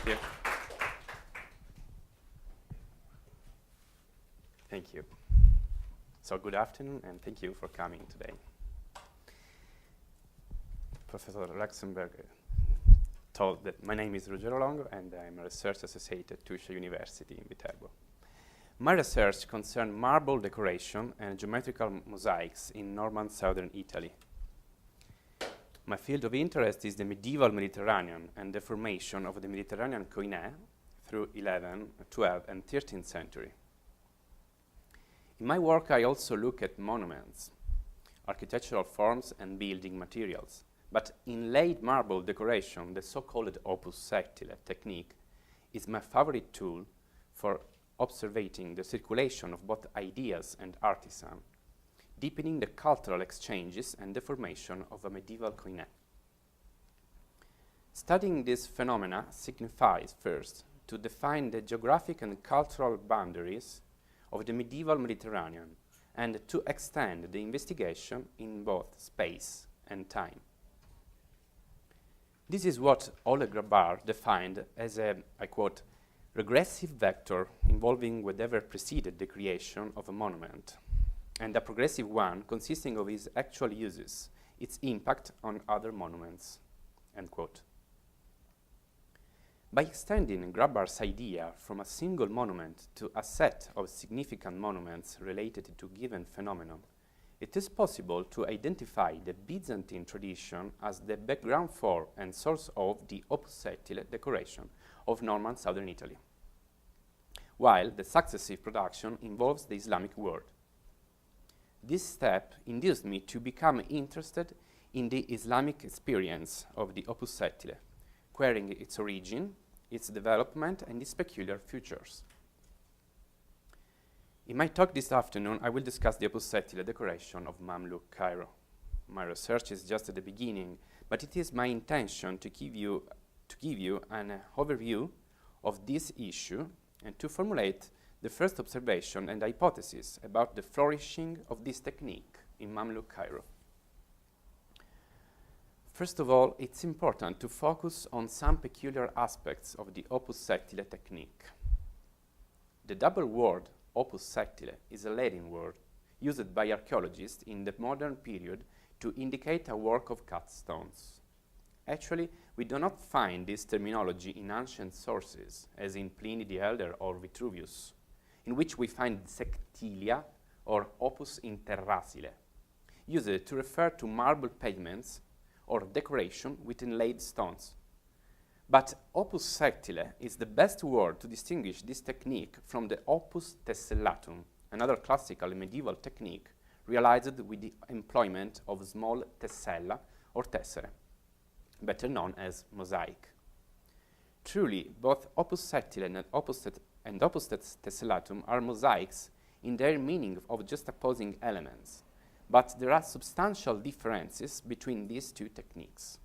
you. Thank you. So good afternoon, and thank you for coming today. Professor Luxemburg told that my name is Ruggero Longo, and I'm a research associate at Tuscia University in Viterbo. My research concerns marble decoration and geometrical mosaics in northern southern Italy. My field of interest is the medieval Mediterranean and the formation of the Mediterranean koine through 11th, 12th, and 13th century. In my work, I also look at monuments, architectural forms, and building materials. But inlaid marble decoration, the so-called Opus Sectile technique, is my favorite tool for observing the circulation of both ideas and artisan, deepening the cultural exchanges and the formation of a medieval koine. Studying this phenomena signifies, first, to define the geographic and cultural boundaries of the medieval Mediterranean and to extend the investigation in both space and time. This is what Ole Grabar defined as a, I quote, regressive vector involving whatever preceded the creation of a monument, and a progressive one consisting of its actual uses, its impact on other monuments, end quote. By extending Grabar's idea from a single monument to a set of significant monuments related to a given phenomenon, it is possible to identify the Byzantine tradition as the background for and source of the Opus Sectile decoration of northern southern Italy, while the successive production involves the Islamic world. This step induced me to become interested in the Islamic experience of the Opus Sectile, querying its origin, its development, and its peculiar features. In my talk this afternoon, I will discuss the Opus Sectile decoration of Mamluk, Cairo. My research is just at the beginning, but it is my intention to give you an overview of this issue and to formulate the first observation and hypothesis about the flourishing of this technique in Mamluk, Cairo. First of all, it's important to focus on some peculiar aspects of the Opus Sectile technique. The double word Opus Sectile is a Latin word used by archaeologists in the modern period to indicate a work of cut stones. Actually, we do not find this terminology in ancient sources, as in Pliny the Elder or Vitruvius, in which we find sectilia or opus interrasile, used to refer to marble pavements or decoration with inlaid stones. But opus sectile is the best word to distinguish this technique from the opus tessellatum, another classical medieval technique realized with the employment of small tessella or tessere, better known as mosaic. Truly, both opus sectile and opus tessellatum are mosaics in their meaning of juxtaposing elements, but there are substantial differences between these two techniques.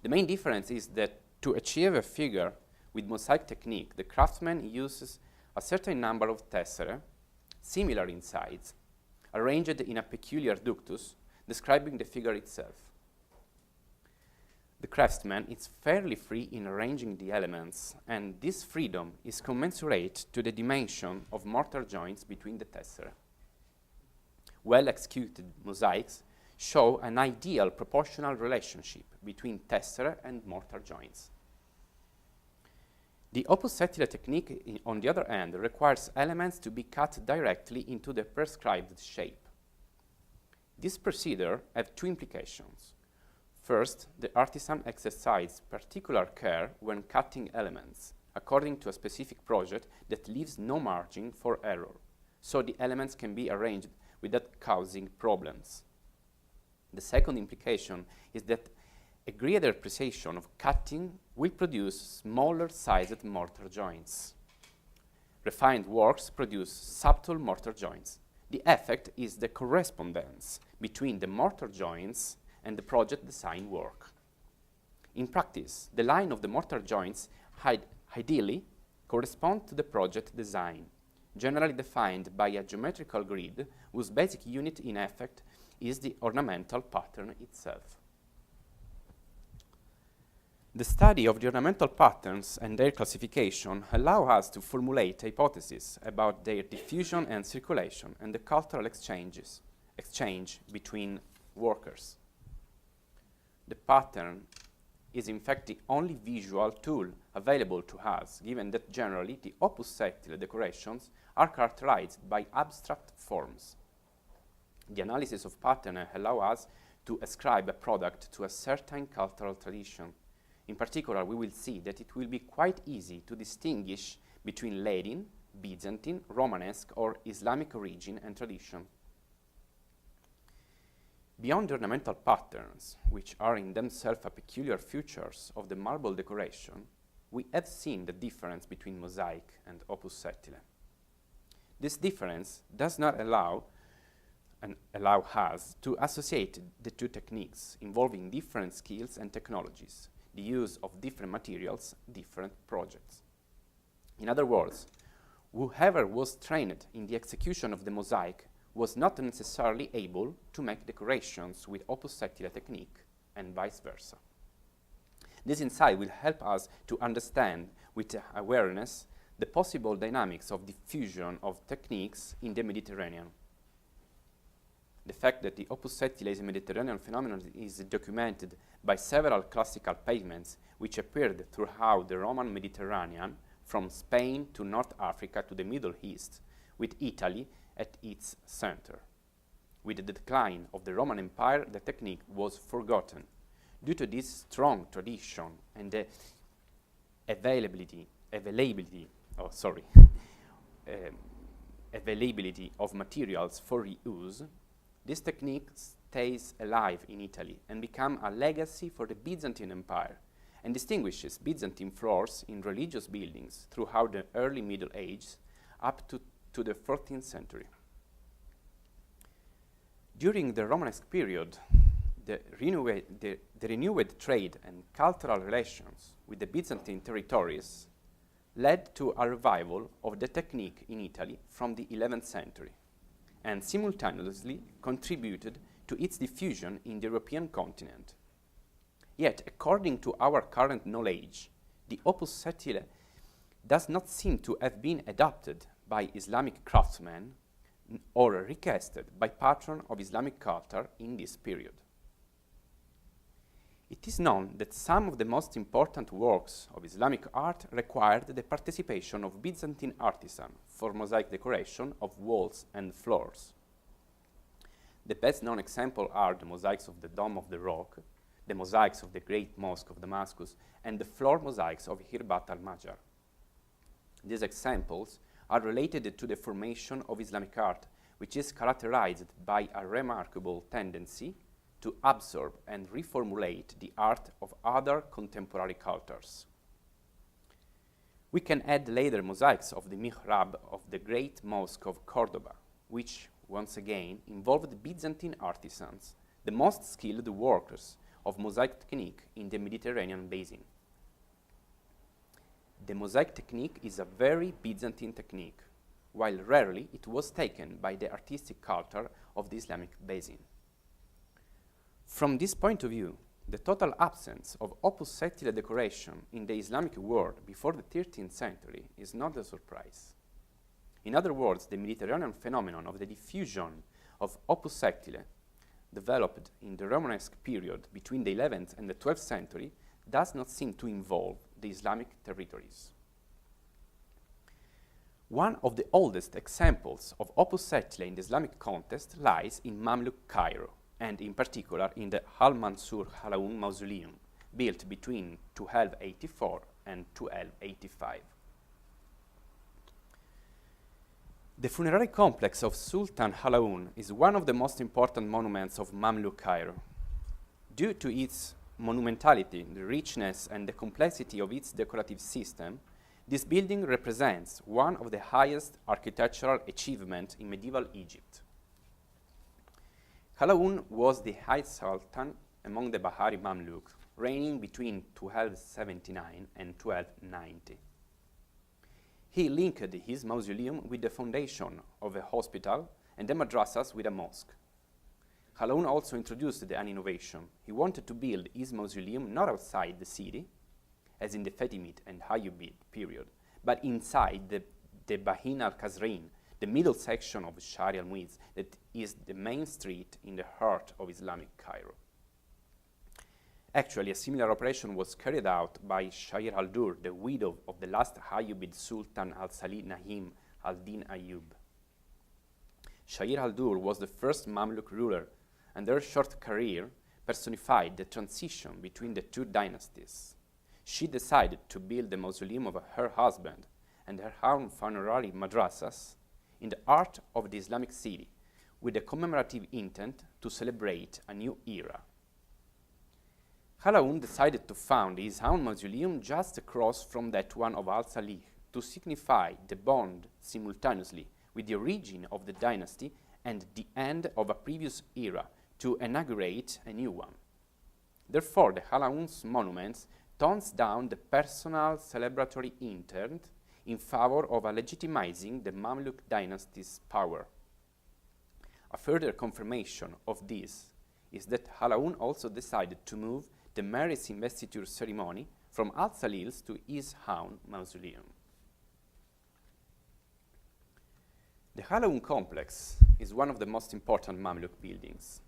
The main difference is that to achieve a figure with mosaic technique, the craftsman uses a certain number of tesserae, similar in size, arranged in a peculiar ductus, describing the figure itself. The craftsman is fairly free in arranging the elements, and this freedom is commensurate to the dimension of mortar joints between the tesserae. Well-executed mosaics show an ideal proportional relationship between tesserae and mortar joints. The Opus Sectile technique, on the other hand, requires elements to be cut directly into the prescribed shape. This procedure has two implications. First, the artisan exercises particular care when cutting elements, according to a specific project that leaves no margin for error, so the elements can be arranged without causing problems. The second implication is that a greater precision of cutting will produce smaller sized mortar joints. Refined works produce subtle mortar joints. The effect is the correspondence between the mortar joints and the project design work. In practice, the line of the mortar joints ideally correspond to the project design, generally defined by a geometrical grid whose basic unit in effect is the ornamental pattern itself. The study of the ornamental patterns and their classification allow us to formulate hypotheses about their diffusion and circulation and the cultural exchange between workers. The pattern is in fact the only visual tool available to us, given that generally the Opus Sectile decorations are characterized by abstract forms. The analysis of pattern allows us to ascribe a product to a certain cultural tradition. In particular, we will see that it will be quite easy to distinguish between Latin, Byzantine, Romanesque, or Islamic origin and tradition. Beyond the ornamental patterns, which are in themselves a peculiar features of the marble decoration, we have seen the difference between mosaic and Opus Sectile. This difference does not allow us to associate the two techniques involving different skills and technologies, the use of different materials, different projects. In other words, whoever was trained in the execution of the mosaic was not necessarily able to make decorations with Opus Sectile technique and vice versa. This insight will help us to understand with awareness the possible dynamics of diffusion of techniques in the Mediterranean. The fact that the Opus Sectile is a Mediterranean phenomenon is documented by several classical pavements which appeared throughout the Roman Mediterranean, from Spain to North Africa to the Middle East, with Italy at its center. With the decline of the Roman Empire, the technique was forgotten. Due to this strong tradition and the availability of materials for reuse, this technique stays alive in Italy and becomes a legacy for the Byzantine Empire and distinguishes Byzantine floors in religious buildings throughout the early Middle Ages up to the 14th century. During the Romanesque period, the renewed trade and cultural relations with the Byzantine territories led to a revival of the technique in Italy from the 11th century, and simultaneously contributed to its diffusion in the European continent. Yet, according to our current knowledge, the Opus Sectile does not seem to have been adopted by Islamic craftsmen or recasted by patrons of Islamic culture in this period. It is known that some of the most important works of Islamic art required the participation of Byzantine artisans for mosaic decoration of walls and floors. The best known examples are the mosaics of the Dome of the Rock, the mosaics of the Great Mosque of Damascus, and the floor mosaics of Hirbat al-Majar. These examples are related to the formation of Islamic art, which is characterized by a remarkable tendency to absorb and reformulate the art of other contemporary cultures. We can add later mosaics of the Mihrab of the Great Mosque of Cordoba, which once again involved Byzantine artisans, the most skilled workers of mosaic technique in the Mediterranean basin. The mosaic technique is a very Byzantine technique, while rarely it was taken by the artistic culture of the Islamic basin. From this point of view, the total absence of Opus Sectile decoration in the Islamic world before the 13th century is not a surprise. In other words, the Mediterranean phenomenon of the diffusion of Opus Sectile developed in the Romanesque period between the 11th and the 12th century does not seem to involve the Islamic territories. One of the oldest examples of Opus Sectile in the Islamic context lies in Mamluk, Cairo, and in particular in the Al-Mansur Halaun Mausoleum, built between 1284 and 1285. The funerary complex of Sultan Halaun is one of the most important monuments of Mamluk Cairo. Due to its monumentality, the richness and the complexity of its decorative system, this building represents one of the highest architectural achievements in medieval Egypt. Halaun was the high sultan among the Bahari Mamluk, reigning between 1279 and 1290. He linked his mausoleum with the foundation of a hospital and the madrasas with a mosque. Halaun also introduced an innovation. He wanted to build his mausoleum not outside the city, as in the Fatimid and Ayyubid period, but inside the Bahin al-Qazrin, the middle section of Shari al-Muiz, that is the main street in the heart of Islamic Cairo. Actually, a similar operation was carried out by Shahir al-Dur, the widow of the last Ayyubid Sultan al-Salih Nahim al-Din Ayyub. Shahir al-Dur was the first Mamluk ruler, and their short career personified the transition between the two dynasties. She decided to build the mausoleum of her husband and her own funerary madrasas in the heart of the Islamic city, with a commemorative intent to celebrate a new era. Halaun decided to found his own mausoleum just across from that one of al-Salih to signify the bond simultaneously with the origin of the dynasty and the end of a previous era to inaugurate a new one. Therefore, the Halaun's monuments tones down the personal celebratory intent in favor of legitimizing the Mamluk dynasty's power. A further confirmation of this is that Halaun also decided to move the mayor's investiture ceremony from al-Salih's to his own mausoleum. The Harrowing Complex is one of the most important Mamluk buildings.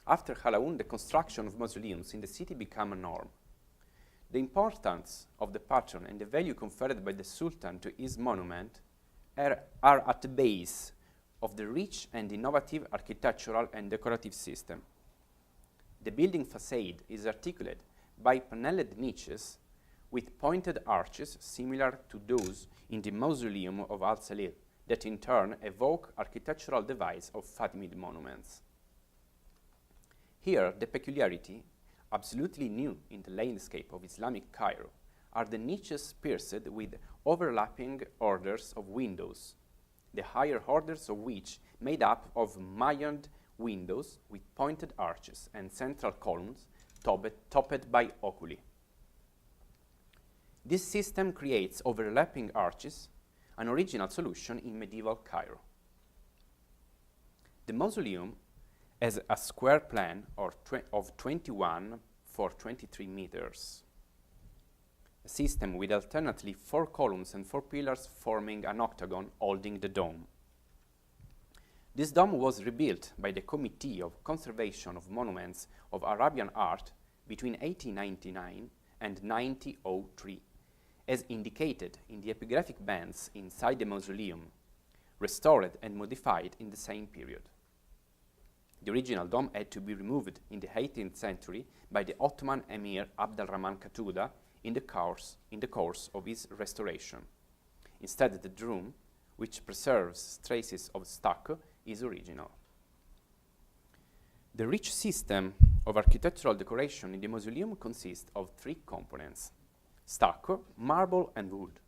After Halaun, the construction of mausoleums in the city became a norm. The importance of the patron and the value conferred by the Sultan to his monument are at the base of the rich and innovative architectural and decorative system. The building facade is articulated by paneled niches with pointed arches similar to those in the mausoleum of al-Salih, that in turn evoke architectural device of Fatimid monuments. Here, the peculiarity, absolutely new in the landscape of Islamic Cairo, are the niches pierced with overlapping orders of windows, the higher orders of which made up of maioned windows with pointed arches and central columns topped by oculi. This system creates overlapping arches, an original solution in medieval Cairo. The mausoleum has a square plan of 21 for 23 meters, a system with alternately 4 columns and 4 pillars forming an octagon holding the dome. This dome was rebuilt by the Committee of Conservation of Monuments of Arabian Art between 1899 and 1903, as indicated in the epigraphic bands inside the mausoleum, restored and modified in the same period. The original dome had to be removed in the 18th century by the Ottoman Emir Abd al-Rahman Katuda in the course of his restoration. Instead, the dome, which preserves traces of stucco, is original. The rich system of architectural decoration in the mausoleum consists of 3 components: stucco, marble, and wood.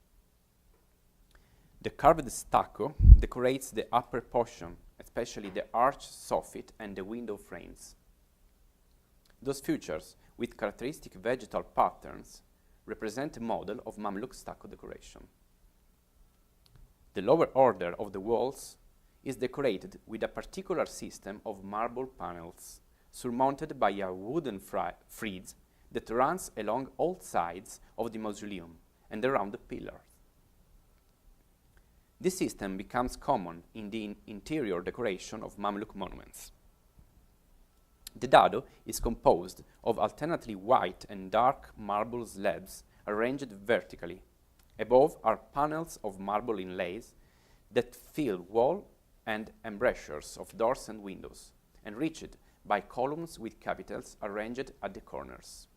The carved stucco decorates the upper portion, especially the arch soffit and the window frames. Those features, with characteristic vegetal patterns, represent a model of Mamluk stucco decoration. The lower order of the walls is decorated with a particular system of marble panels, surmounted by a wooden frieze that runs along all sides of the mausoleum and around the pillars. This system becomes common in the interior decoration of Mamluk monuments. The dado is composed of alternately white and dark marble slabs arranged vertically. Above are panels of marble inlays that fill wall and embrasures of doors and windows, enriched by columns with capitals arranged at the corners.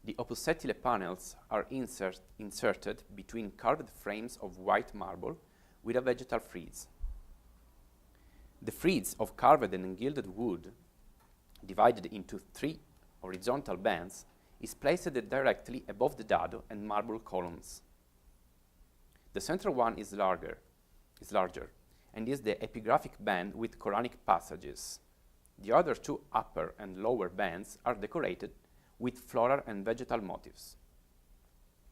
The Opus panels are inserted between carved frames of white marble with a vegetal frieze. The frieze of carved and gilded wood, divided into 3 horizontal bands, is placed directly above the dado and marble columns. The central one is larger, and is the epigraphic band with Quranic passages. The other 2 upper and lower bands are decorated with floral and vegetal motifs.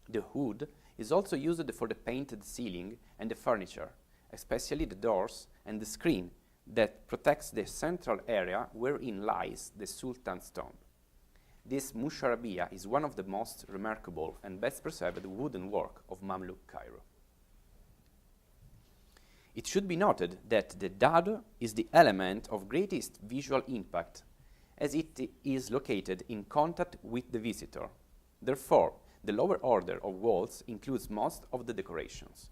The hood is also used for the painted ceiling and the furniture, especially the doors and the screen that protects the central area wherein lies the Sultan's tomb. this musharabiyah is one of the most remarkable and best preserved wooden work of Mamluk Cairo. It should be noted that the dado is the element of greatest visual impact, as it is located in contact with the visitor. Therefore, the lower order of walls includes most of the decorations.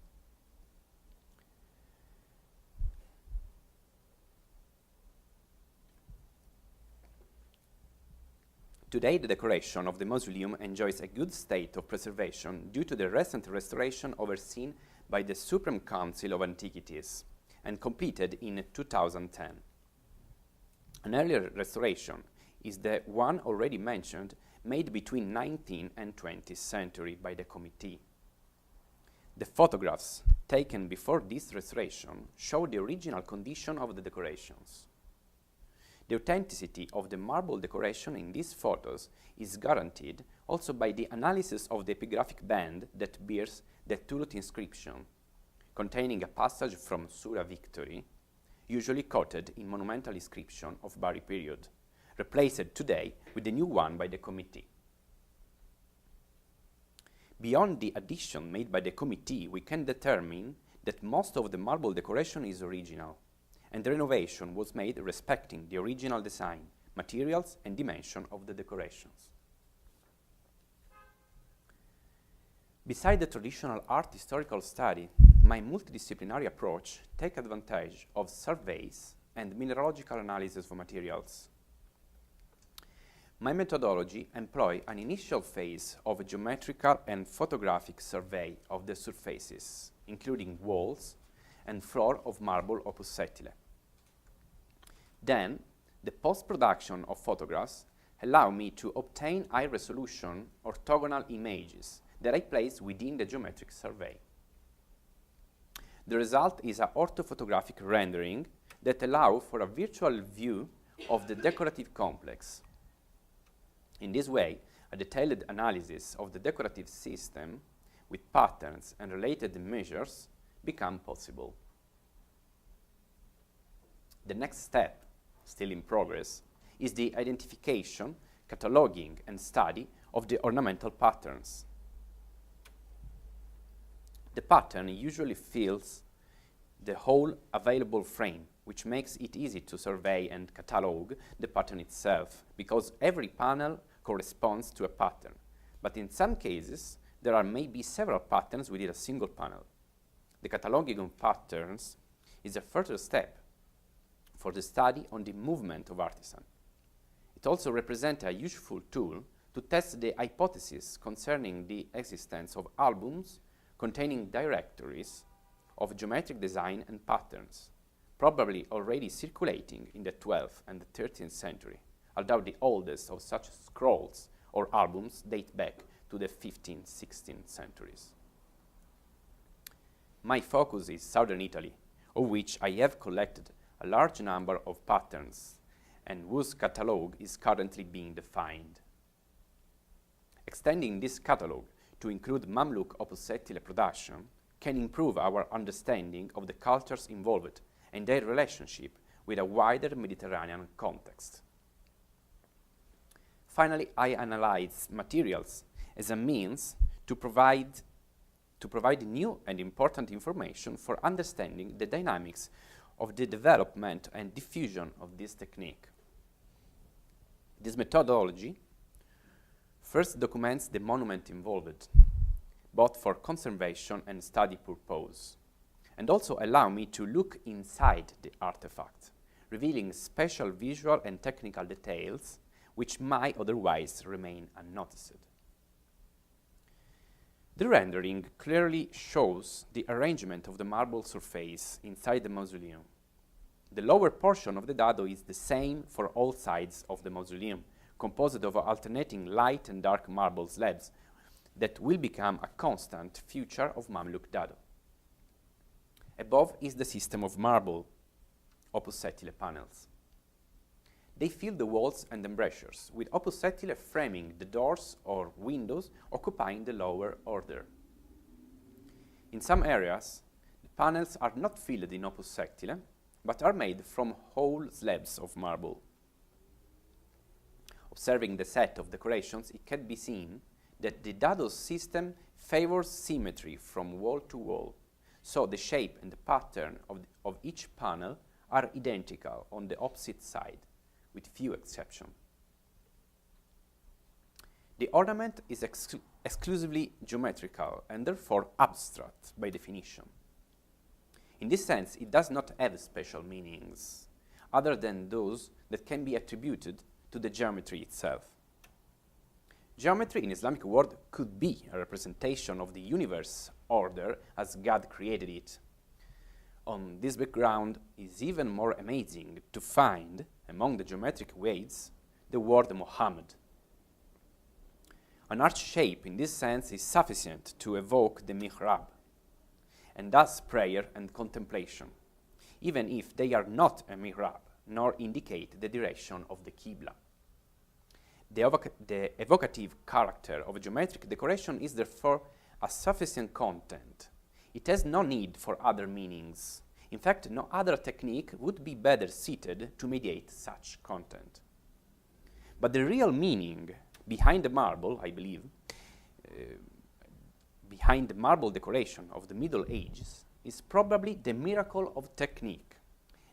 Today, the decoration of the mausoleum enjoys a good state of preservation due to the recent restoration overseen by the Supreme Council of Antiquities and completed in 2010. An earlier restoration is the one already mentioned, made between 19th and 20th century by the committee. The photographs taken before this restoration show the original condition of the decorations. The authenticity of the marble decoration in these photos is guaranteed also by the analysis of the epigraphic band that bears the Tulut inscription, containing a passage from Surah Victory, usually quoted in monumental inscription of Bari period, replaced today with the new one by the committee. Beyond the addition made by the committee, we can determine that most of the marble decoration is original, and the renovation was made respecting the original design, materials, and dimension of the decorations. Beside the traditional art historical study, my multidisciplinary approach takes advantage of surveys and mineralogical analysis of materials. My methodology employs an initial phase of a geometrical and photographic survey of the surfaces, including walls and floor of marble opus sectile. Then, the post-production of photographs allow me to obtain high-resolution orthogonal images that I place within the geometric survey. The result is an orthophotographic rendering that allows for a virtual view of the decorative complex. In this way, a detailed analysis of the decorative system with patterns and related measures become possible. The next step, still in progress, is the identification, cataloging, and study of the ornamental patterns. The pattern usually fills the whole available frame, which makes it easy to survey and catalog the pattern itself, because every panel corresponds to a pattern. But in some cases, there are maybe several patterns within a single panel. The cataloging of patterns is a further step for the study on the movement of artisans. It also represents a useful tool to test the hypothesis concerning the existence of albums containing directories of geometric design and patterns, probably already circulating in the 12th and the 13th century, although the oldest of such scrolls or albums date back to the 15th, 16th centuries. My focus is southern Italy, of which I have collected a large number of patterns and whose catalogue is currently being defined. Extending this catalogue to include Mamluk opus sectile production can improve our understanding of the cultures involved and their relationship with a wider Mediterranean context. Finally, I analyze materials as a means to provide new and important information for understanding the dynamics of the development and diffusion of this technique. This methodology first documents the monument involved, both for conservation and study purpose, and also allow me to look inside the artifact, revealing special visual and technical details which might otherwise remain unnoticed. The rendering clearly shows the arrangement of the marble surface inside the mausoleum. The lower portion of the dado is the same for all sides of the mausoleum, composed of alternating light and dark marble slabs that will become a constant feature of Mamluk dado. Above is the system of marble opus sectile panels. They fill the walls and embrasures, with opus sectile framing the doors or windows occupying the lower order. In some areas, the panels are not filled in opus sectile, but are made from whole slabs of marble. Observing the set of decorations, it can be seen that the dado system favors symmetry from wall to wall, so the shape and the pattern of each panel are identical on the opposite side, with few exceptions. The ornament is exclusively geometrical and therefore abstract by definition. In this sense, it does not have special meanings, other than those that can be attributed to the geometry itself. Geometry in Islamic world could be a representation of the universe order as God created it. On this background, it is even more amazing to find, among the geometric weights, the word Muhammad. An arch shape in this sense is sufficient to evoke the Mihrab, and thus prayer and contemplation, even if they are not a Mihrab, nor indicate the direction of the Qibla. The evocative character of a geometric decoration is therefore a sufficient content. It has no need for other meanings. In fact, no other technique would be better suited to mediate such content. But the real meaning behind the marble, I believe, behind the marble decoration of the Middle Ages is probably the miracle of technique,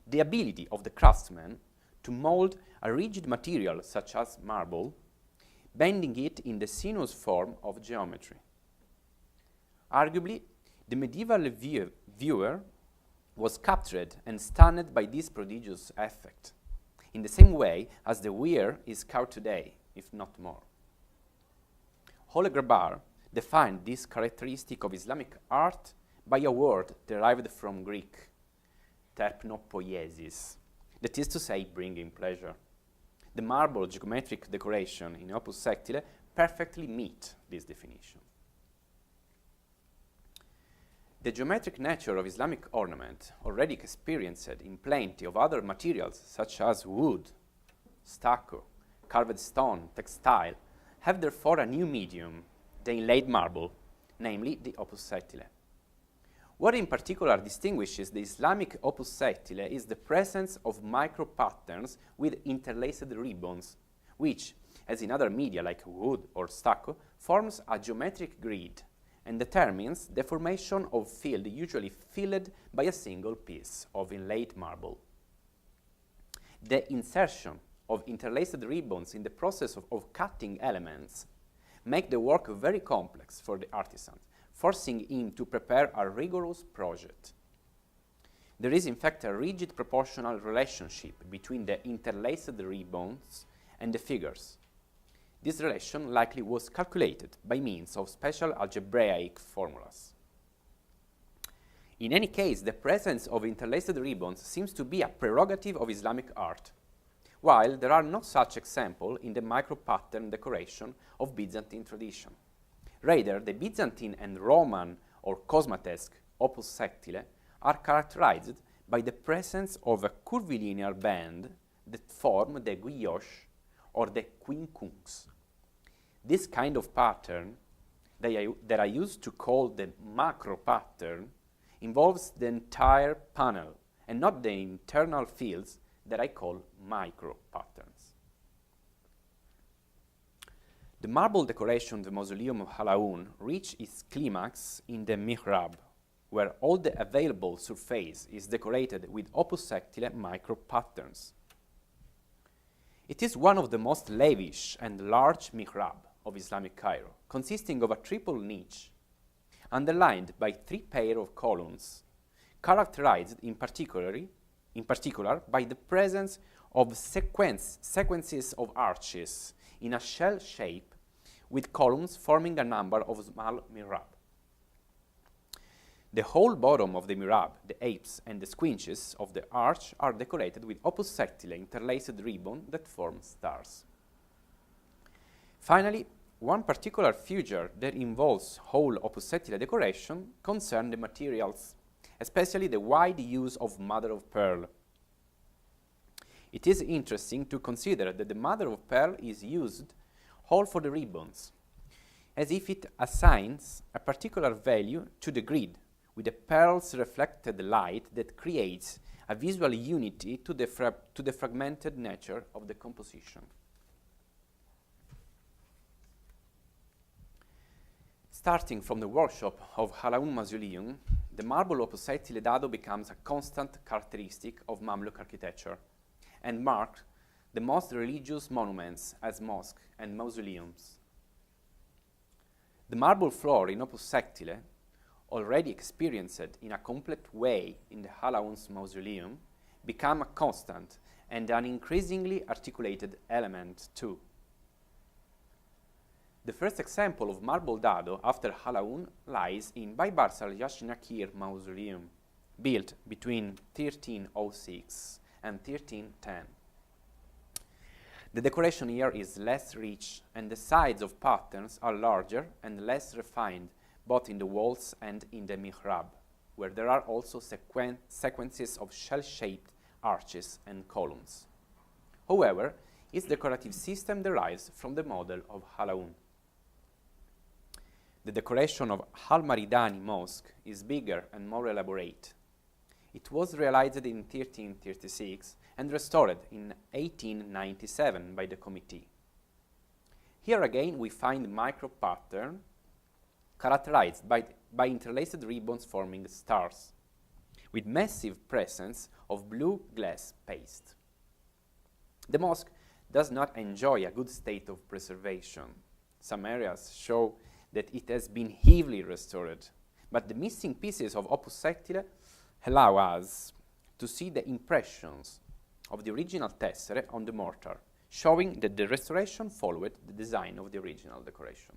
the ability of the craftsman to mold a rigid material such as marble, bending it in the sinuous form of geometry. Arguably, the medieval viewer was captured and stunned by this prodigious effect, in the same way as the wearer is caught today, if not more. Ole Grabar defined this characteristic of Islamic art by a word derived from Greek, terpnopoiesis, that is to say, bringing pleasure. The marble geometric decoration in Opus Sectile perfectly meet this definition. The geometric nature of Islamic ornament, already experienced in plenty of other materials such as wood, stucco, carved stone, textile, have therefore a new medium, the inlaid marble, namely the Opus Sectile. What in particular distinguishes the Islamic Opus Sectile is the presence of micro-patterns with interlaced ribbons, which, as in other media like wood or stucco, forms a geometric grid and determines the formation of field usually filled by a single piece of inlaid marble. The insertion of interlaced ribbons in the process of cutting elements make the work very complex for the artisan, forcing him to prepare a rigorous project. There is in fact a rigid proportional relationship between the interlaced ribbons and the figures. This relation likely was calculated by means of special algebraic formulas. In any case, the presence of interlaced ribbons seems to be a prerogative of Islamic art, while there are no such examples in the micro-pattern decoration of Byzantine tradition. Rather, the Byzantine and Roman or Cosmatesque Opus Sectile are characterized by the presence of a curvilinear band that form the guilloche or the quincunx. This kind of pattern, that I used to call the macro pattern, involves the entire panel and not the internal fields that I call micro patterns. The marble decoration of the Mausoleum of Halaun reached its climax in the Mihrab, where all the available surface is decorated with Opus Sectile micro patterns. It is one of the most lavish and large Mihrab of Islamic Cairo, consisting of a triple niche, underlined by 3 pairs of columns, characterized in particular by the presence of sequences of arches in a shell shape with columns forming a number of small mihrab. The whole bottom of the mihrab, the apse, and the squinches of the arch are decorated with Opus Sectile interlaced ribbon that form stars. Finally, one particular feature that involves whole Opus Sectile decoration concerns the materials, especially the wide use of mother of pearl. It is interesting to consider that the mother of pearl is used whole for the ribbons, as if it assigns a particular value to the grid, with the pearl's reflected light that creates a visual unity to the fragmented nature of the composition. Starting from the workshop of Halaun Mausoleum, the marble Opus Sectile dado becomes a constant characteristic of Mamluk architecture and marked the most religious monuments as mosques and mausoleums. The marble floor in Opus Sectile, already experienced in a complete way in the Halaun's mausoleum, become a constant and an increasingly articulated element too. The first example of marble dado after Halaun lies in Baybars al-Keir Mausoleum, built between 1306 and 1310. The decoration here is less rich and the size of patterns are larger and less refined both in the walls and in the Mihrab, where there are also sequences of shell-shaped arches and columns. However, its decorative system derives from the model of Halaun. The decoration of Al-Maridani Mosque is bigger and more elaborate. It was realized in 1336 and restored in 1897 by the committee. Here again we find micro-pattern characterized by interlaced ribbons forming stars, with massive presence of blue glass paste. The mosque does not enjoy a good state of preservation. Some areas show that it has been heavily restored, but the missing pieces of Opus Sectile allow us to see the impressions of the original tessere on the mortar, showing that the restoration followed the design of the original decoration.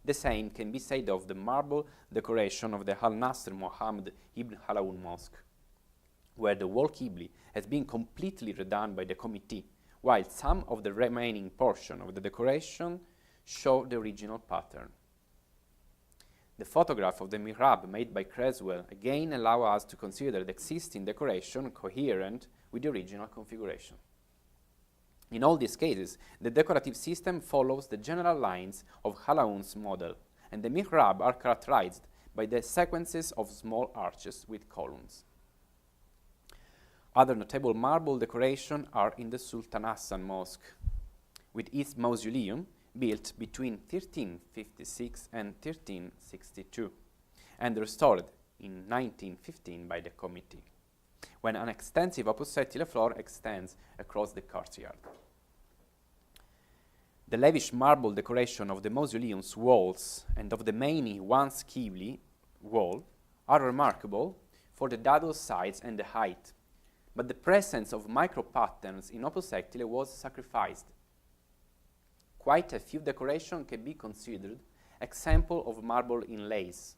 The same can be said of the marble decoration of the Al-Nasr Muhammad ibn Halaun Mosque, where the wall qibli has been completely redone by the committee, while some of the remaining portion of the decoration show the original pattern. The photograph of the Mihrab made by Creswell again allow us to consider the existing decoration coherent with the original configuration. In all these cases, the decorative system follows the general lines of Halaun's model, and the Mihrab are characterized by the sequences of small arches with columns. Other notable marble decoration are in the Sultan Hassan Mosque, with its mausoleum built between 1356 and 1362, and restored in 1915 by the committee, when an extensive Opus Sectile floor extends across the courtyard. The lavish marble decoration of the mausoleum's walls and of the main once qibli wall are remarkable for the dado size and the height, but the presence of micro-patterns in Opus Sectile was sacrificed. Quite a few decorations can be considered example of marble inlays,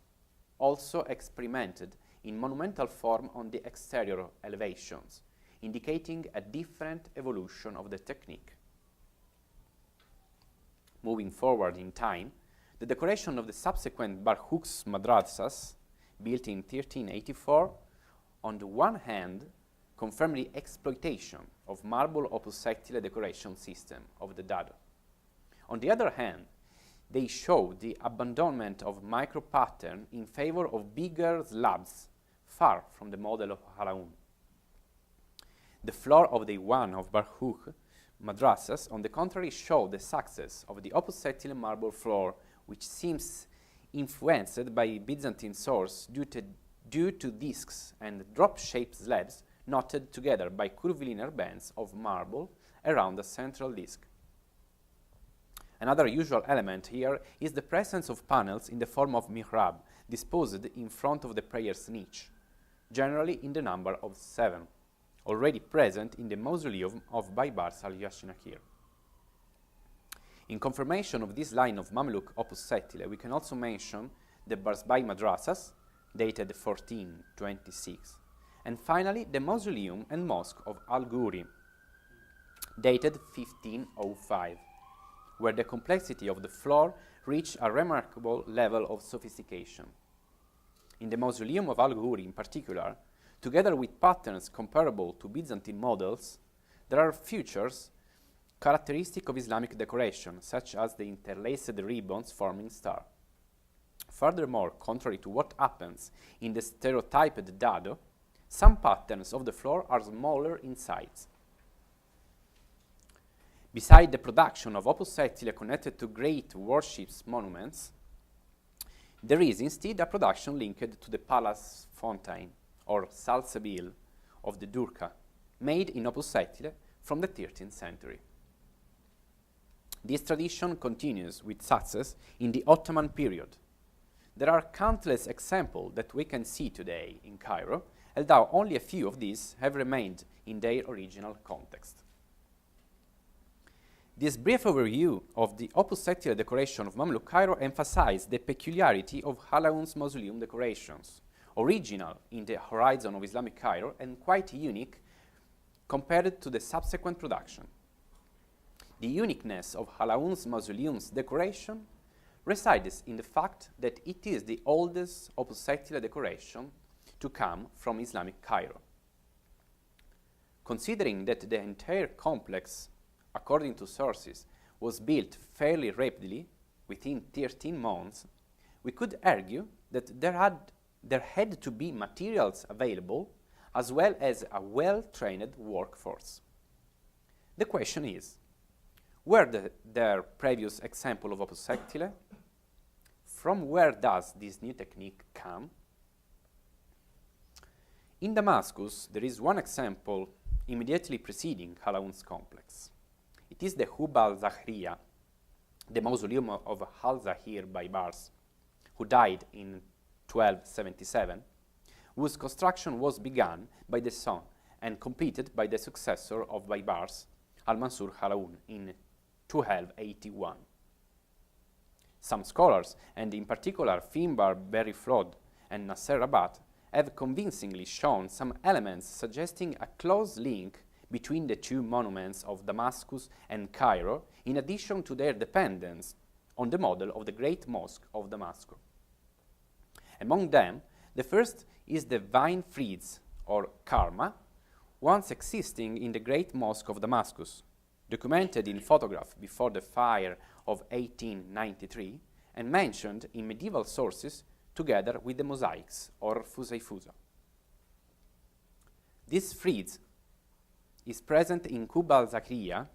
also experimented in monumental form on the exterior elevations, indicating a different evolution of the technique. Moving forward in time, the decoration of the subsequent Barhuq's madrasas, built in 1384, on the one hand, confirmed the exploitation of marble Opus Sectile decoration system of the dado. On the other hand, they show the abandonment of micro-pattern in favor of bigger slabs, far from the model of Halaun. The floor of the one of Barhuq madrasas, on the contrary, show the success of the Opus Sectile marble floor, which seems influenced by Byzantine source due to discs and drop-shaped slabs knotted together by curvilinear bands of marble around a central disc. Another usual element here is the presence of panels in the form of mihrab, disposed in front of the prayer's niche, generally in the number of 7, already present in the mausoleum of Baybars al-Keir. In confirmation of this line of Mamluk Opus Sectile, we can also mention the Barzbai madrasas, dated 1426, and finally the mausoleum and mosque of Al-Ghuri, dated 1505. Where the complexity of the floor reached a remarkable level of sophistication. In the mausoleum of Al-Ghuri in particular, together with patterns comparable to Byzantine models, there are features characteristic of Islamic decoration, such as the interlaced ribbons forming star. Furthermore, contrary to what happens in the stereotyped dado, some patterns of the floor are smaller in size. Beside the production of Opus Sectile connected to great worship monuments, There is instead a production linked to the palace fontaine, or salsabil, of the Durka, made in Opus Sectile from the 13th century. This tradition continues with success in the Ottoman period. There are countless examples that we can see today in Cairo, although only a few of these have remained in their original context. This brief overview of the Opus Sectile decoration of Mamluk Cairo emphasizes the peculiarity of Halaun's mausoleum decorations, original in the horizon of Islamic Cairo and quite unique compared to the subsequent production. The uniqueness of Halaun's mausoleum's decoration resides in the fact that it is the oldest Opus Sectile decoration to come from Islamic Cairo. Considering that the entire complex, according to sources, was built fairly rapidly, within 13 months, we could argue that there had to be materials available as well as a well-trained workforce. The question is, were there previous examples of Opus Sectile? From where does this new technique come? In Damascus, there is one example immediately preceding Halaun's complex. It is the Hub al-Zahriya, the mausoleum of al-Zahir Baybars, who died in 1277, whose construction was begun by the son and completed by the successor of Baybars, Al-Mansur Halaun, in 1281. Some scholars, and in particular Finbar Berifrod and Nasser Rabat, have convincingly shown some elements suggesting a close link between the two monuments of Damascus and Cairo, in addition to their dependence on the model of the Great Mosque of Damascus. Among them, the first is the vine frieze, or karma, once existing in the Great Mosque of Damascus, documented in photograph before the fire of 1893 and mentioned in medieval sources together with the Mosaics, or fusaifusa. This frieze is present in Qub al-Zakriya,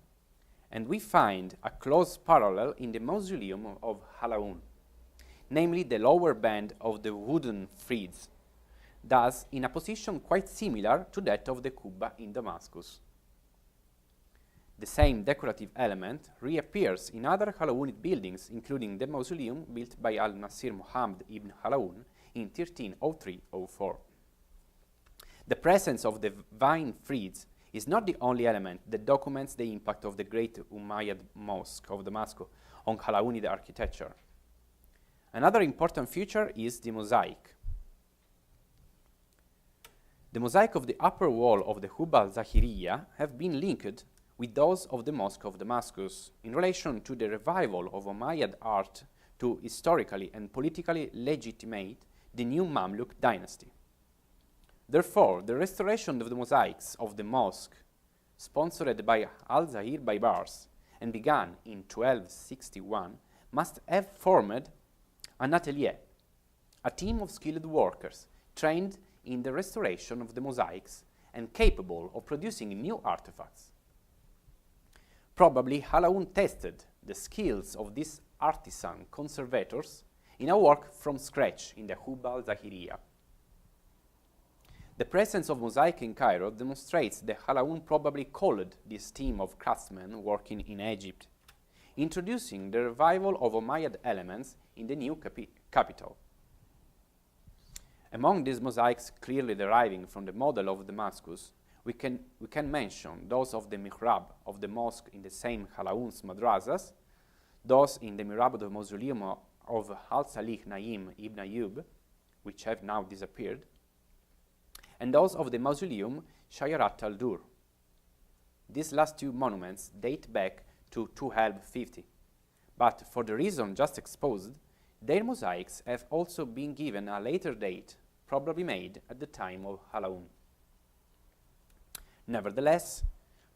and we find a close parallel in the mausoleum of Halaun, namely the lower band of the wooden frieze, thus in a position quite similar to that of the Qubba in Damascus. The same decorative element reappears in other Halaunid buildings, including the mausoleum built by Al-Nasir Muhammad ibn Halaun in 1303-04. The presence of the vine frieze is not the only element that documents the impact of the great Umayyad Mosque of Damascus on Halaunid architecture. Another important feature is the mosaic. The mosaic of the upper wall of the Hub al-Zahiriya have been linked with those of the Mosque of Damascus in relation to the revival of Umayyad art to historically and politically legitimate the new Mamluk dynasty. Therefore, the restoration of the mosaics of the mosque, sponsored by Al-Zahir Baybars and began in 1261, must have formed an atelier, a team of skilled workers trained in the restoration of the mosaics and capable of producing new artifacts. Probably Halaun tested the skills of these artisan conservators in a work from scratch in the Hub al-Zahiriya. The presence of mosaic in Cairo demonstrates that Halaun probably called this team of craftsmen working in Egypt, introducing the revival of Umayyad elements in the new capital. Among these mosaics clearly deriving from the model of Damascus, we can mention those of the Mihrab of the mosque in the same Halaun's madrasas, those in the Mihrab of the mausoleum of Al-Salih Naim ibn Ayyub, which have now disappeared, and those of the mausoleum Shayarat al-Dur. These last two monuments date back to 1250, but for the reason just exposed, their mosaics have also been given a later date, probably made at the time of Halaun. Nevertheless,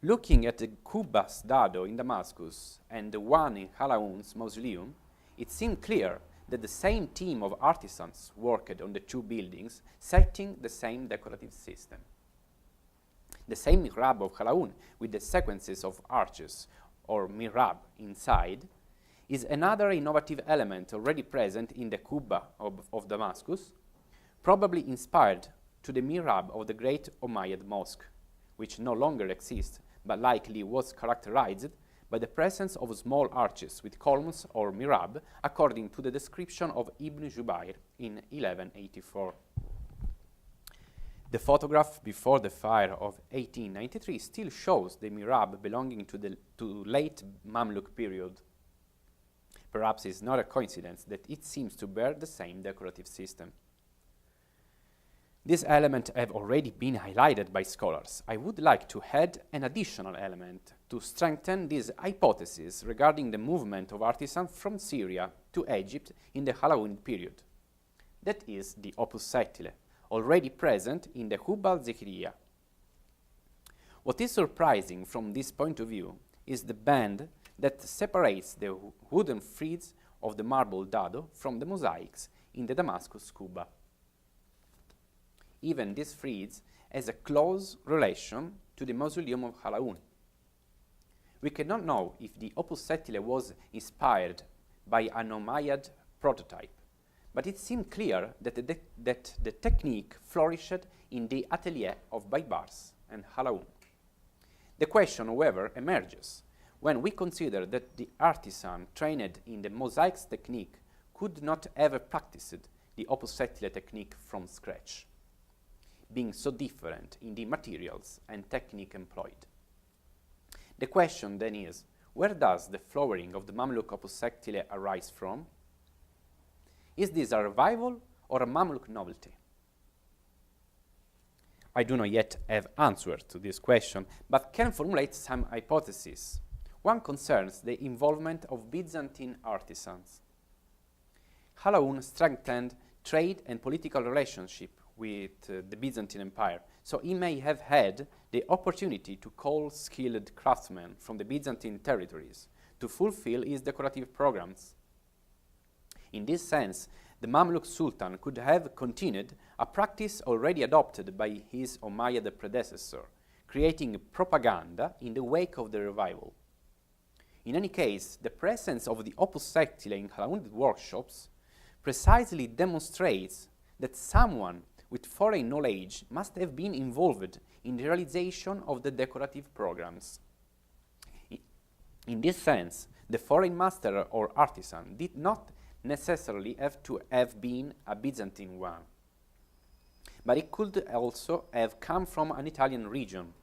looking at the Qubbas Dado in Damascus and the one in Halaun's mausoleum, it seemed clear that the same team of artisans worked on the two buildings, setting the same decorative system. The same mihrab of Halaun, with the sequences of arches, or mihrab, inside, is another innovative element already present in the Kubba of Damascus, probably inspired to the Mihrab of the great Umayyad mosque, which no longer exists, but likely was characterized by the presence of small arches with columns or Mihrab, according to the description of Ibn Jubayr in 1184. The photograph before the fire of 1893 still shows the Mihrab belonging to the late Mamluk period. Perhaps it's not a coincidence that it seems to bear the same decorative system. These elements have already been highlighted by scholars. I would like to add an additional element to strengthen this hypothesis regarding the movement of artisans from Syria to Egypt in the Alauid period. That is the Opus Sectile, already present in the Hub al-Zikriya. What is surprising from this point of view is the band that separates the wooden frieze of the marble dado from the mosaics in the Damascus Kubba. Even this frieze has a close relation to the Mausoleum of Halaun. We cannot know if the Opus Sectile was inspired by an Umayyad prototype, but it seems clear that the technique flourished in the atelier of Baybars and Halaun. The question, however, emerges when we consider that the artisan trained in the mosaics technique could not ever practice the Opus Sectile technique from scratch, being so different in the materials and technique employed. The question then is, where does the flowering of the Mamluk Opus Sectile arise from? Is this a revival or a Mamluk novelty? I do not yet have answers to this question, but can formulate some hypotheses. One concerns the involvement of Byzantine artisans. Halaun strengthened trade and political relationship with the Byzantine Empire, so he may have had the opportunity to call skilled craftsmen from the Byzantine territories to fulfill his decorative programs. In this sense, the Mamluk Sultan could have continued a practice already adopted by his Umayyad predecessor, creating propaganda in the wake of the revival. In any case, the presence of the Opus Sectile in Halaunid workshops precisely demonstrates that someone with foreign knowledge must have been involved in the realization of the decorative programs. In this sense, the foreign master or artisan did not necessarily have to have been a Byzantine one, but it could also have come from an Italian region.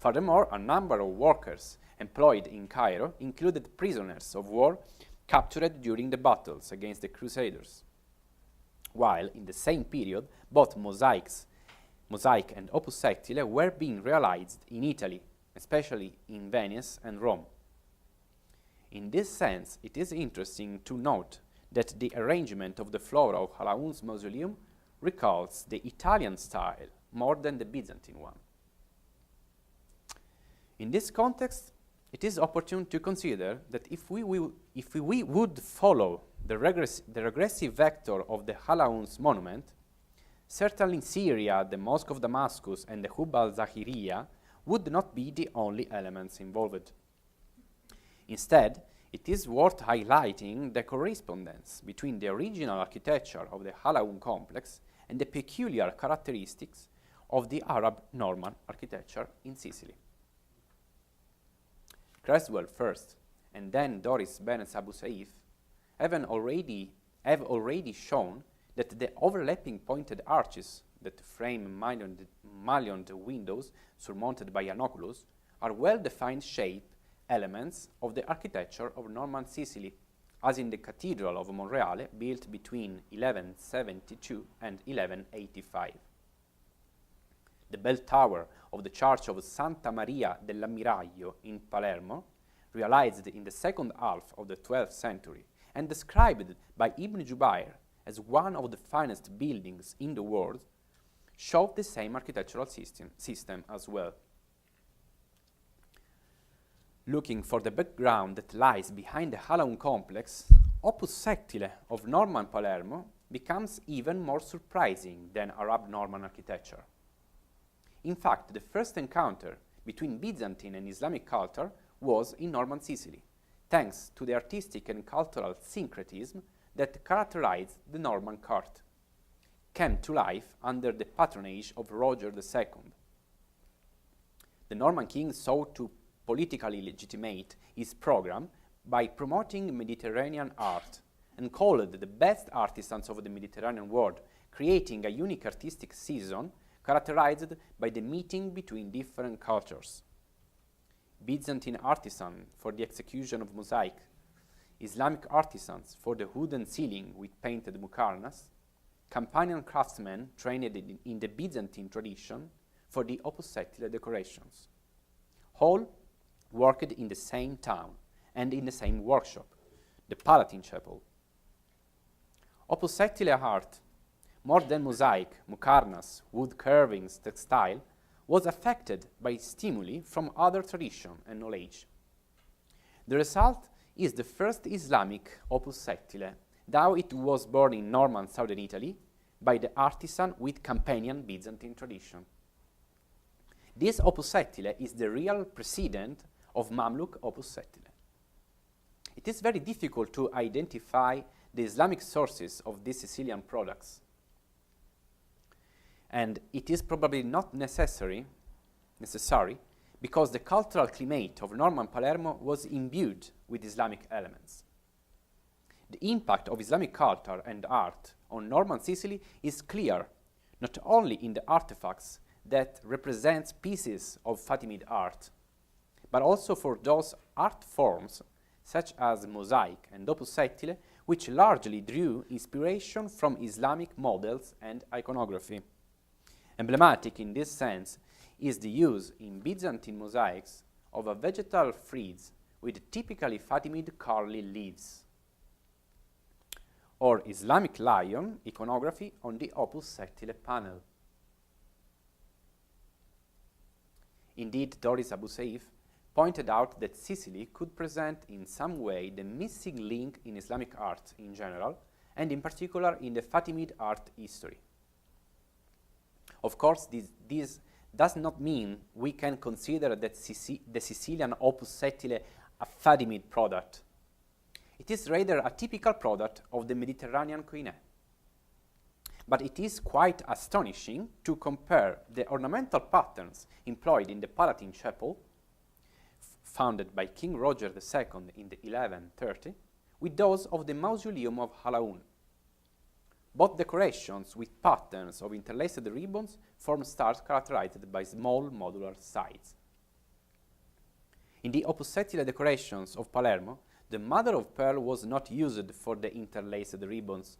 Furthermore, a number of workers employed in Cairo included prisoners of war captured during the battles against the Crusaders, while in the same period both Mosaic and Opus Sectile were being realized in Italy, especially in Venice and Rome. In this sense, it is interesting to note that the arrangement of the floor of Halaun's mausoleum recalls the Italian style more than the Byzantine one. In this context, it is opportune to consider that if we would follow the regressive vector of the Halaun's monument, certainly Syria, the Mosque of Damascus, and the Hub al-Zahiriya would not be the only elements involved. Instead, it is worth highlighting the correspondence between the original architecture of the Harrowing Complex and the peculiar characteristics of the Arab Norman architecture in Sicily. Creswell first, and then Doris Benes Abu Saif, have already shown that the overlapping pointed arches that frame mullioned windows surmounted by an oculus are well-defined shape elements of the architecture of Norman Sicily, as in the Cathedral of Monreale, built between 1172 and 1185. The bell tower of the Church of Santa Maria dell'Ammiraglio in Palermo, realized in the second half of the 12th century and described by Ibn Jubayr as one of the finest buildings in the world, showed the same architectural system as well. Looking for the background that lies behind the Harrowing Complex, Opus Sectile of Norman Palermo becomes even more surprising than Arab Norman architecture. In fact, the first encounter between Byzantine and Islamic culture was in Norman Sicily, thanks to the artistic and cultural syncretism that characterized the Norman court, came to life under the patronage of Roger II. The Norman king sought to politically legitimate his program by promoting Mediterranean art and called the best artisans of the Mediterranean world, creating a unique artistic season characterized by the meeting between different cultures. Byzantine artisans for the execution of mosaic, Islamic artisans for the wooden ceiling with painted muqarnas, Campanian craftsmen trained in the Byzantine tradition for the Opus Sectile decorations. All worked in the same town and in the same workshop, the Palatine Chapel. Opus Sectile art, more than mosaic, muqarnas, wood carvings, textile, was affected by stimuli from other tradition and knowledge. The result is the first Islamic Opus Sectile, though it was born in Norman southern Italy by the artisan with Campanian Byzantine tradition. This Opus Sectile is the real precedent of Mamluk Opus Sectile. It is very difficult to identify the Islamic sources of these Sicilian products, and it is probably not necessary because the cultural climate of Norman Palermo was imbued with Islamic elements. The impact of Islamic culture and art on Norman Sicily is clear, not only in the artifacts that represent pieces of Fatimid art, but also for those art forms, such as mosaic and opus sectile, which largely drew inspiration from Islamic models and iconography. Emblematic in this sense is the use in Byzantine mosaics of a vegetal frieze with typically Fatimid curly leaves, or Islamic lion iconography on the Opus Sectile panel. Indeed, Doris Abu Saif pointed out that Sicily could present in some way the missing link in Islamic art in general, and in particular in the Fatimid art history. Of course, this does not mean we can consider that the Sicilian Opus Sectile a Fatimid product. It is rather a typical product of the Mediterranean cuisine. But it is quite astonishing to compare the ornamental patterns employed in the Palatine Chapel, founded by King Roger II in the 1130, with those of the Mausoleum of Halaun. Both decorations with patterns of interlaced ribbons form stars characterized by small modular sides. In the Opus Sectile decorations of Palermo, the mother of pearl was not used for the interlaced ribbons,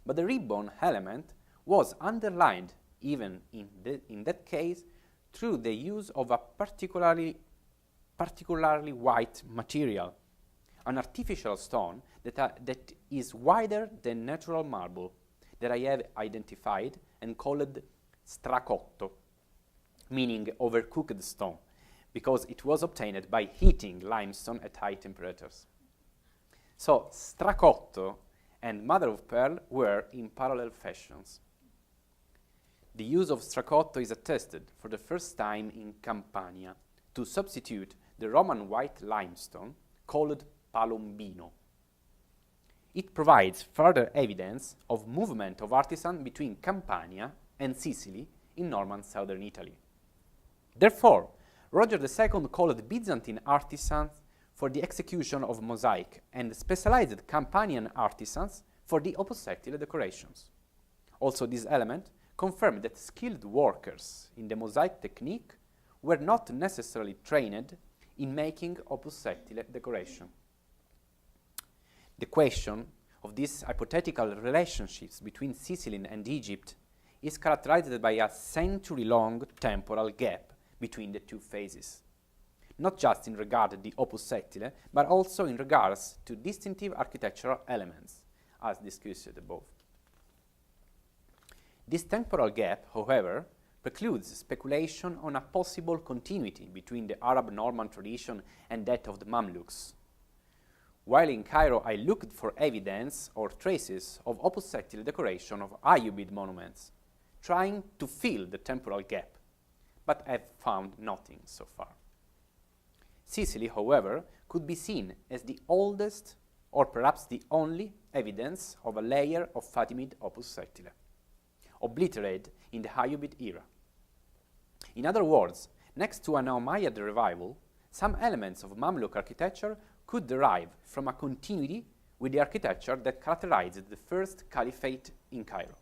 but the ribbon element was underlined, even in that case, through the use of a particularly white material, an artificial stone that is wider than natural marble, that I have identified and called stracotto, meaning overcooked stone, because it was obtained by heating limestone at high temperatures. So stracotto and mother of pearl were in parallel fashions. The use of stracotto is attested for the first time in Campania to substitute the Roman white limestone called palombino. It provides further evidence of movement of artisans between Campania and Sicily in Norman southern Italy. Therefore, Roger II called Byzantine artisans for the execution of mosaic and specialized Campanian artisans for the Opus Sectile decorations. Also, this element confirmed that skilled workers in the mosaic technique were not necessarily trained in making Opus Sectile decoration. The question of these hypothetical relationships between Sicily and Egypt is characterized by a century-long temporal gap between the two phases, not just in regard to the Opus Sectile, but also in regards to distinctive architectural elements, as discussed above. This temporal gap, however, precludes speculation on a possible continuity between the Arab Norman tradition and that of the Mamluks. While in Cairo I looked for evidence or traces of Opus Sectile decoration of Ayyubid monuments, trying to fill the temporal gap, but have found nothing so far. Sicily, however, could be seen as the oldest, or perhaps the only, evidence of a layer of Fatimid Opus Sectile, obliterated in the Ayyubid era. In other words, next to an Umayyad revival, some elements of Mamluk architecture could derive from a continuity with the architecture that characterized the first caliphate in Cairo.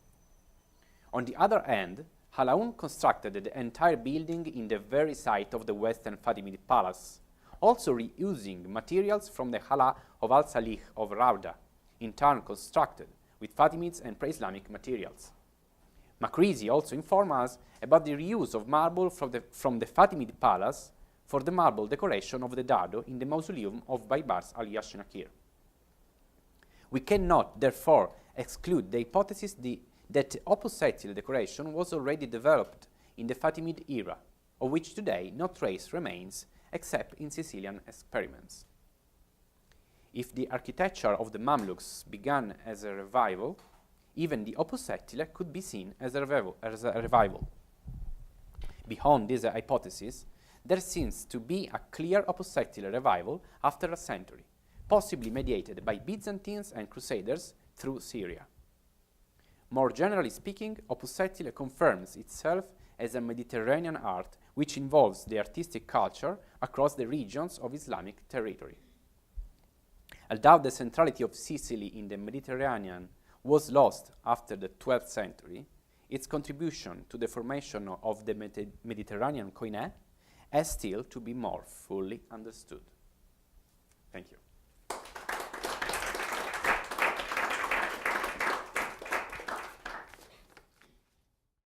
On the other hand, Alaun constructed the entire building in the very site of the Western Fatimid Palace, also reusing materials from the Hala of Al-Salih of Rauda, in turn constructed with Fatimids and pre-Islamic materials. Makrisi also informed us about the reuse of marble from the Fatimid Palace for the marble decoration of the dado in the Mausoleum of Baybars al-Yashnakir. We cannot, therefore, exclude the hypothesis that the Opus Sectile decoration was already developed in the Fatimid era, of which today no trace remains except in Sicilian experiments. If the architecture of the Mamluks began as a revival, even the Opus Sectile could be seen as a revival. Beyond this hypothesis, there seems to be a clear Opus Sectile revival after a century, possibly mediated by Byzantines and Crusaders through Syria. More generally speaking, Opus Sectile confirms itself as a Mediterranean art which involves the artistic culture across the regions of Islamic territory. Although the centrality of Sicily in the Mediterranean was lost after the 12th century, its contribution to the formation of the Mediterranean koine has still to be more fully understood. Thank you.